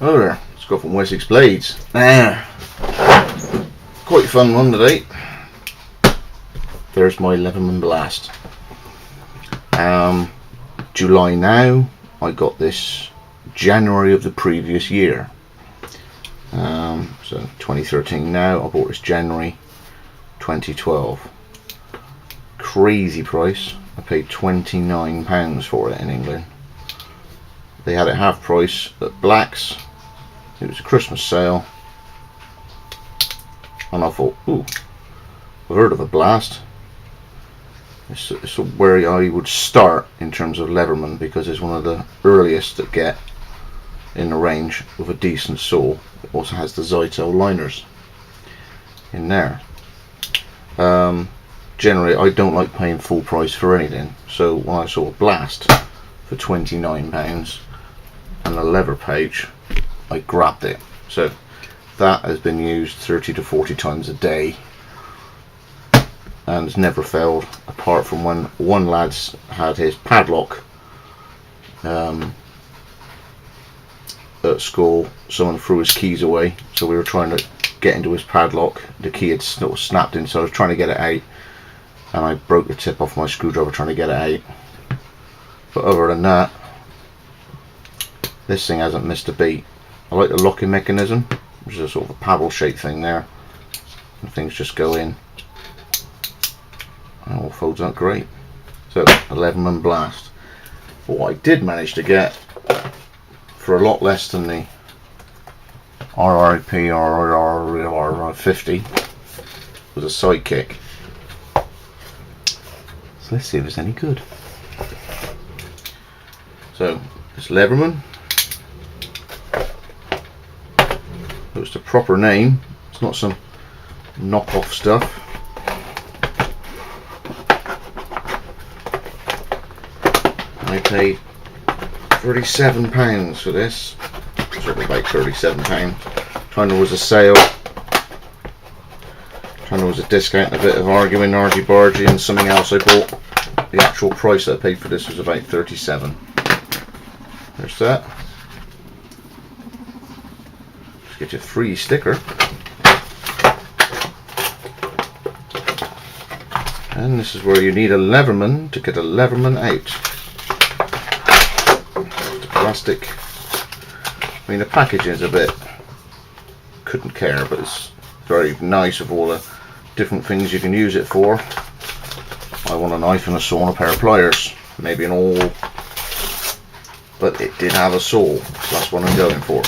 Oh there, it's got from Wessex Blades. There. Quite a fun one today. There's my Leatherman Blast. July now. I got this January of the previous year. So 2013 now. I bought this January 2012. Crazy price. I paid £29 for it in England. They had it half price at Black's. It was a Christmas sale, and I thought, ooh, I've heard of a Blast. It's where I would start in terms of Leatherman, because it's one of the earliest that get in the range with a decent sole. It also has the Zyto liners in there. Generally, I don't like paying full price for anything, so when I saw a Blast for £29 and a leather pouch, I grabbed it. So that has been used 30 to 40 times a day and has never failed, apart from when one lad's had his padlock at school. Someone threw his keys away, so we were trying to get into his padlock. The key had sort of snapped in, so I was trying to get it out, and I broke the tip off my screwdriver trying to get it out. But other than that, this thing hasn't missed a beat. I like the locking mechanism, which is a sort of a paddle shaped thing there, and things just go in and it all folds out great. So, a Leatherman Blast. But what I did manage to get for a lot less than the RRP or 50 was a Sidekick. So let's see if it's any good. So it's Leatherman. It's the proper name. It's not some knockoff stuff. I paid £37 for this. Sort of about £37. Time there was a sale. Time there was a discount, a bit of argy-bargy and something else I bought. The actual price that I paid for this was about £37. There's that. Just get you a free sticker. And this is where you need a Leatherman to get a Leatherman out. The plastic. I mean, the packaging is a bit, couldn't care, but it's very nice with all the different things you can use it for. I want a knife and a saw and a pair of pliers, maybe an awl, but it did have a saw, so that's what I'm going for.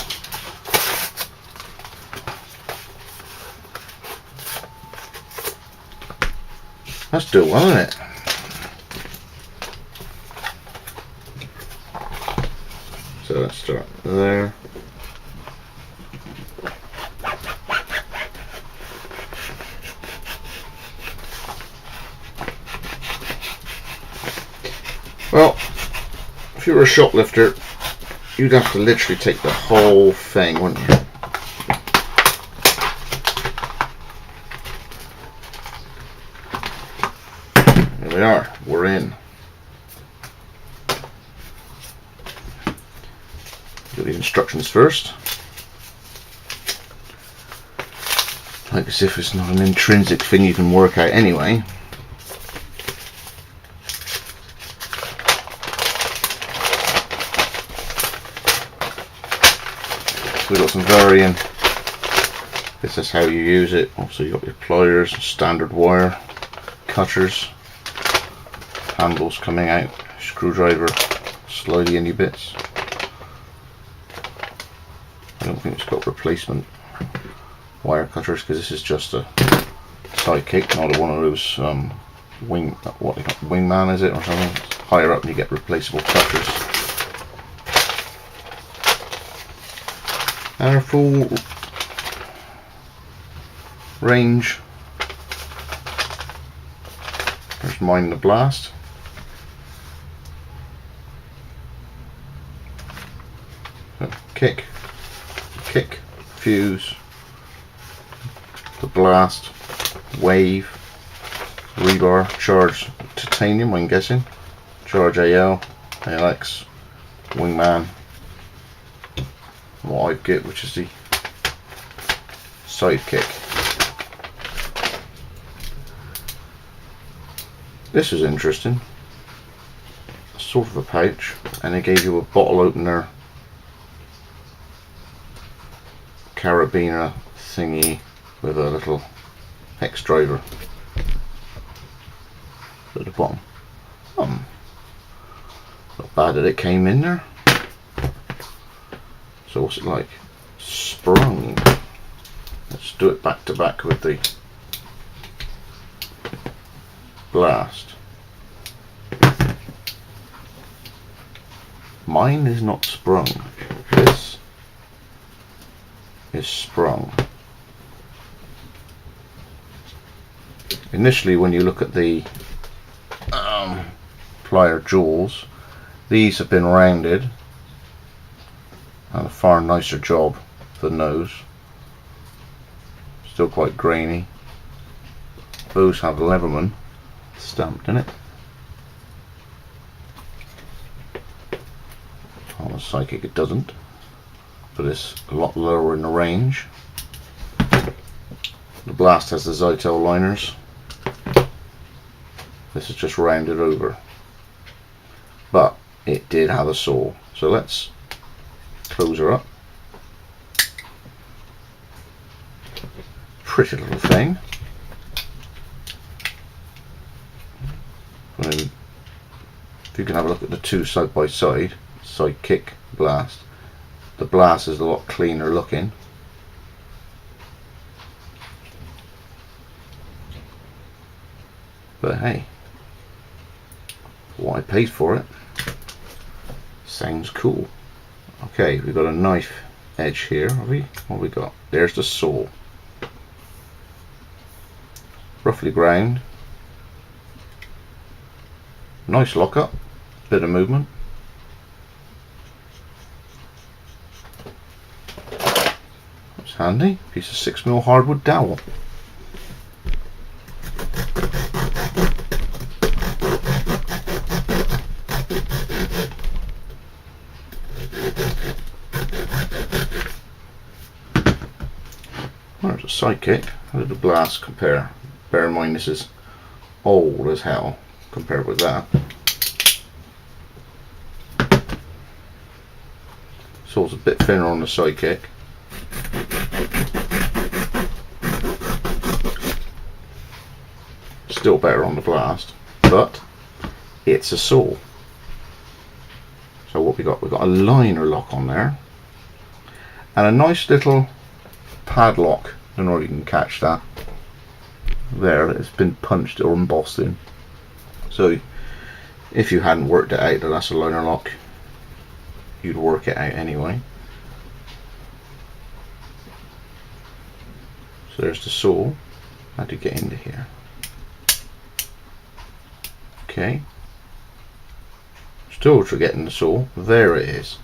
That's doing well, isn't it? So let's start there. Well, if you were a shoplifter, you'd have to literally take the whole thing, wouldn't you? Here we are, we're in. Do the instructions first. Like as if it's not an intrinsic thing you can work out anyway. We've got some varying. This is how you use it. Also, you've got your pliers, standard wire, cutters, handles coming out, screwdriver, slidey indie bits. I don't think it's got replacement wire cutters, because this is just a Sidekick, not one of those wingman is it or something. It's higher up and you get replaceable cutters. Our full range. There's mine, the Blast. So, kick, fuse, the Blast, wave, rebar, charge titanium, I'm guessing, charge AL, ALX, wingman, what I get, which is the Sidekick. This is interesting. Sort of a pouch, and they gave you a bottle opener carabiner thingy with a little hex driver at the bottom. Not bad that it came in there. So what's it like? Sprung. Let's do it back to back with the blast. Mine is not sprung. This is sprung. Initially, when you look at the plier jaws, these have been rounded and a far nicer job for the nose. Still quite grainy. Those have Leatherman stamped in it. On the Sidekick it doesn't, but it's a lot lower in the range. The Blast has the Zytel liners. This is just rounded over, but it did have a saw. So let's close her up. Pretty little thing. And if you can have a look at the two side by side, Sidekick, Blast. The Blast is a lot cleaner looking. But hey, what I paid for it sounds cool. Okay, we've got a knife edge here, have we? What have we got? There's the saw. Roughly ground. Nice lockup, bit of movement. That's handy. Piece of 6mm hardwood dowel. There's a Sidekick. How did the Blast compare? Bear in mind this is old as hell compared with that. So it's a bit thinner on the Sidekick. Still better on the Blast, but it's a saw. So what we got? We've got a liner lock on there and a nice little padlock. I don't know if you can catch that. There, it's been punched or embossed in. So if you hadn't worked it out that that's a liner lock, you'd work it out anyway. So there's the saw. How to get into here? Okay. Still forgetting the saw. There it is.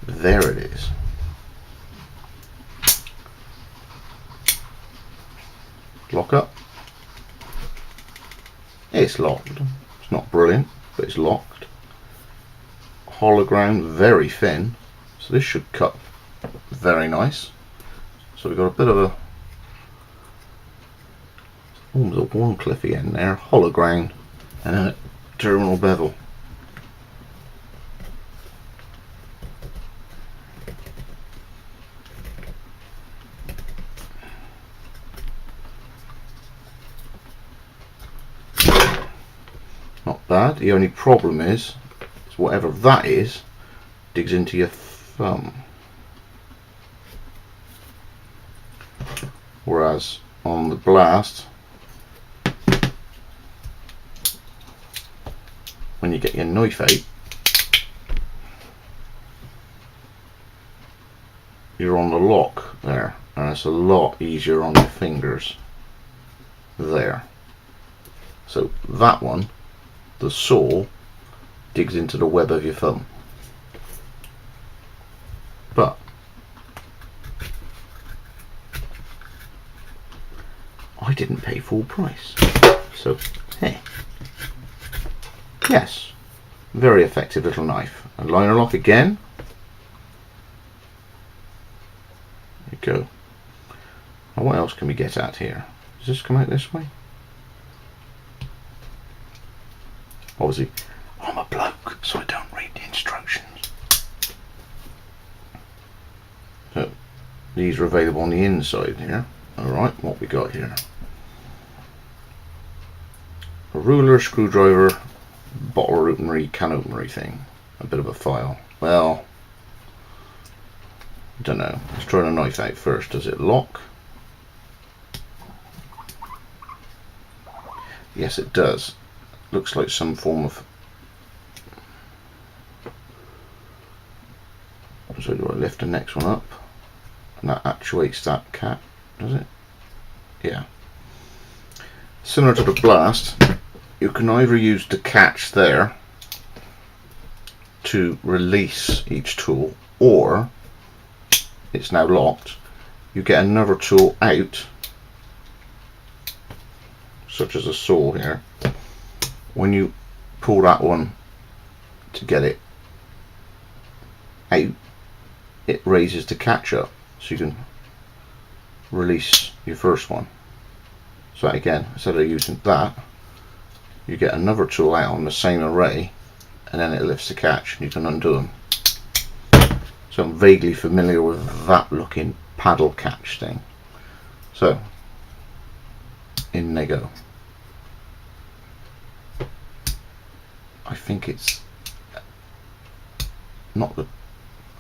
There it is. Lock up. It's locked. It's not brilliant, but it's locked. Hologram, very thin, so this should cut very nice. So we've got a bit of a almost a Warncliffey end there, hologram, and then a terminal bevel. Not bad. The only problem is whatever that is digs into your thumb, whereas on the Blast, when you get your knife out, you're on the lock there, and it's a lot easier on your fingers there. So that one, the saw, digs into the web of your thumb. But I didn't pay full price, so hey, yes, very effective little knife. A liner lock again, we go. Now what else can we get at here? Does this come out this way? Obviously, I'm a bloke, so I don't read the instructions. So, these are available on the inside here. Alright, what we got here? A ruler, screwdriver, bottle openery, can openery thing. A bit of a file. Well, I don't know. Let's try the knife out first. Does it lock? Yes, it does. Looks like some form of... So do I lift the next one up? And that actuates that cap, does it? Yeah. Similar to the blast, you can either use the catch there to release each tool, or it's now locked, you get another tool out, such as a saw here. When you pull that one to get it out, it raises the catch up, so you can release your first one. So again, instead of using that, you get another tool out on the same array, and then it lifts the catch and you can undo them. So I'm vaguely familiar with that looking paddle catch thing. So in they go. I think it's not the,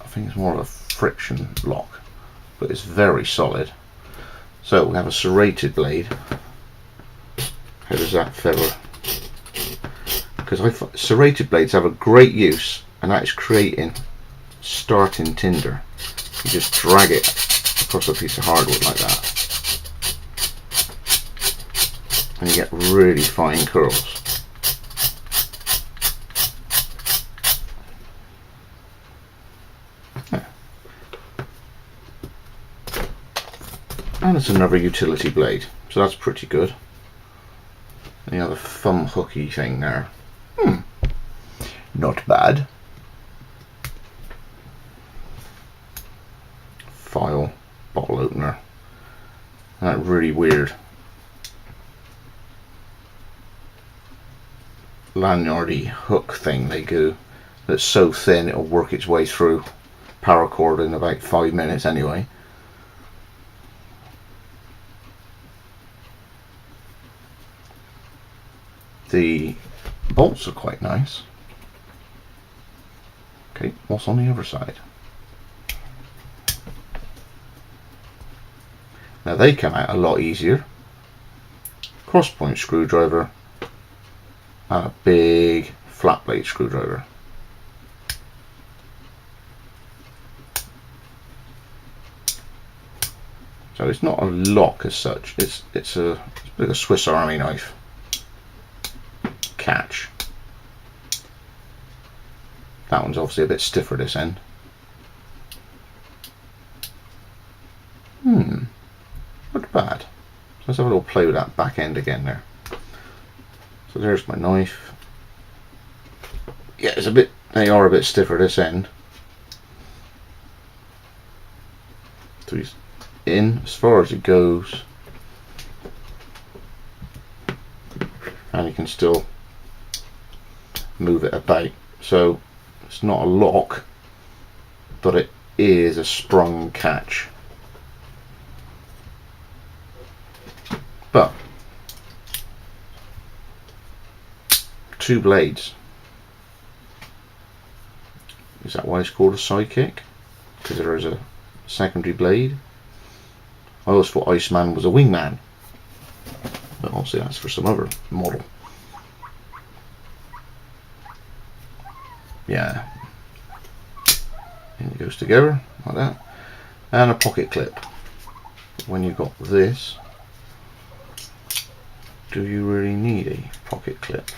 I think it's more of a friction lock, but it's very solid. So we have a serrated blade. How does that feather? Because serrated blades have a great use, and that is creating starting tinder. You just drag it across a piece of hardwood like that, and you get really fine curls. And it's another utility blade, so that's pretty good. And you have a thumb hooky thing there. Not bad. File, bottle opener. And that really weird lanyardy hook thing they do that's so thin it'll work its way through paracord in about 5 minutes anyway. The bolts are quite nice. Okay, what's on the other side? Now they come out a lot easier. Cross point screwdriver and a big flat blade screwdriver. So it's not a lock as such. It's a bit of a Swiss Army knife catch. That one's obviously a bit stiffer this end. Not bad. So let's have a little play with that back end again there. So there's my knife. Yeah, it's a bit, they are a bit stiffer this end. So he's in as far as it goes. And you can still move it about. So it's not a lock, but it is a sprung catch. But two blades. Is that why it's called a Sidekick? Because there is a secondary blade. I always thought Iceman was a wingman, but obviously that's for some other model. Yeah, and it goes together like that, and a pocket clip. When you've got this, do you really need a pocket clip?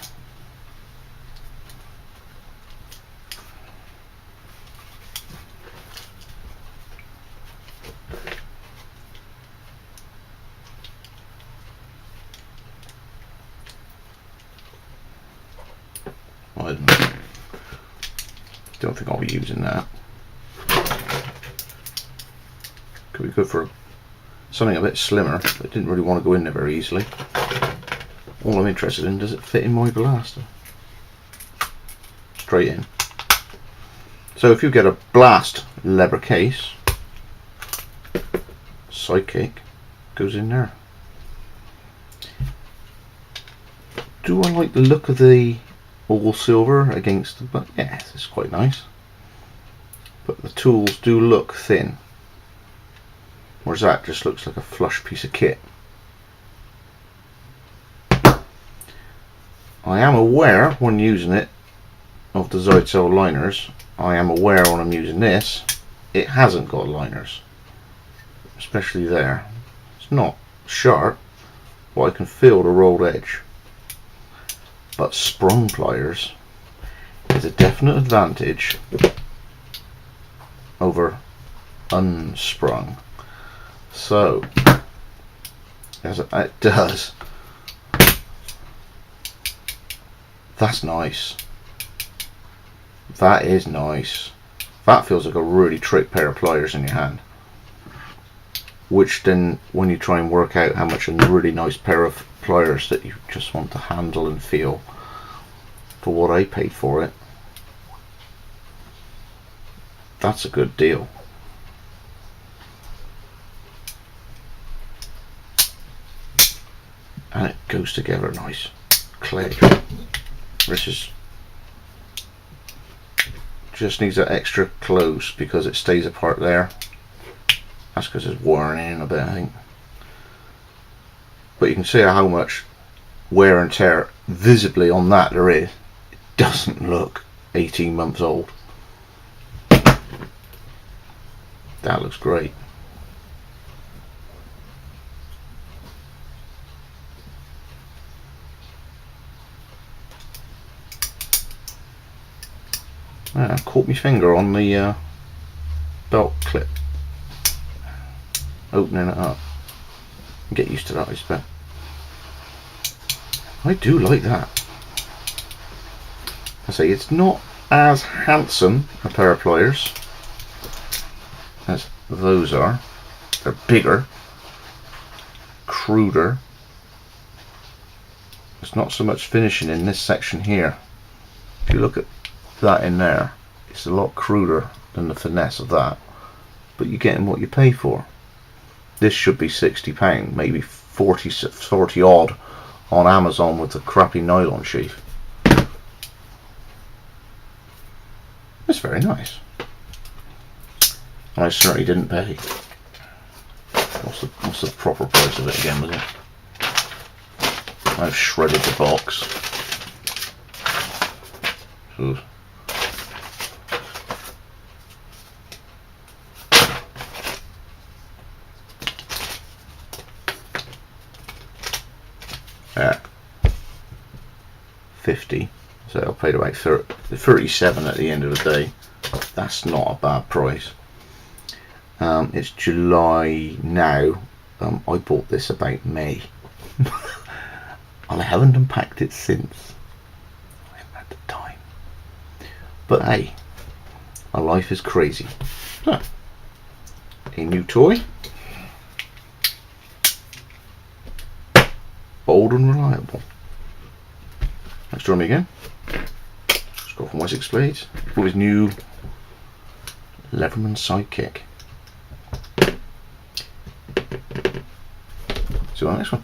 I don't think I'll be using that. Could be good for something a bit slimmer, but it didn't really want to go in there very easily. All I'm interested in, does it fit in my blaster? Straight in. So if you get a blast leather case, Sidekick goes in there. Do I like the look of the all silver against the, but yes, it's quite nice. But the tools do look thin, whereas that just looks like a flush piece of kit. I am aware when using it of the Zytel liners. I am aware when I'm using this, it hasn't got liners, especially there. It's not sharp, but I can feel the rolled edge. But sprung pliers is a definite advantage over unsprung. So, as it does, that's nice. That is nice. That feels like a really trick pair of pliers in your hand. Which then, when you try and work out how much a really nice pair of pliers that you just want to handle and feel for what I paid for it, that's a good deal. And it goes together nice. Click. This is just needs that extra close because it stays apart there. That's because it's worn in a bit, I think. But you can see how much wear and tear visibly on that there is. It doesn't look 18 months old. That looks great. I caught my finger on the belt clip, opening it up. Get used to that, I expect. I do like that. I say it's not as handsome a pair of pliers as those are. They're bigger, cruder. There's not so much finishing in this section here. If you look at that in there, it's a lot cruder than the finesse of that, but you're getting what you pay for. This should be £60, maybe 40 odd on Amazon with the crappy nylon sheath. It's very nice. I certainly didn't pay. What's the proper price of it again, was it? I've shredded the box. So, yeah, 50. So I paid about 37 at the end of the day. That's not a bad price. It's July now. I bought this about May. And I haven't unpacked it since. I haven't had the time. But hey, our life is crazy. So, a new toy. Bold and reliable. Thanks for joining me again. Scott from Wessex Blades with his new Leatherman Sidekick. See you on the next one.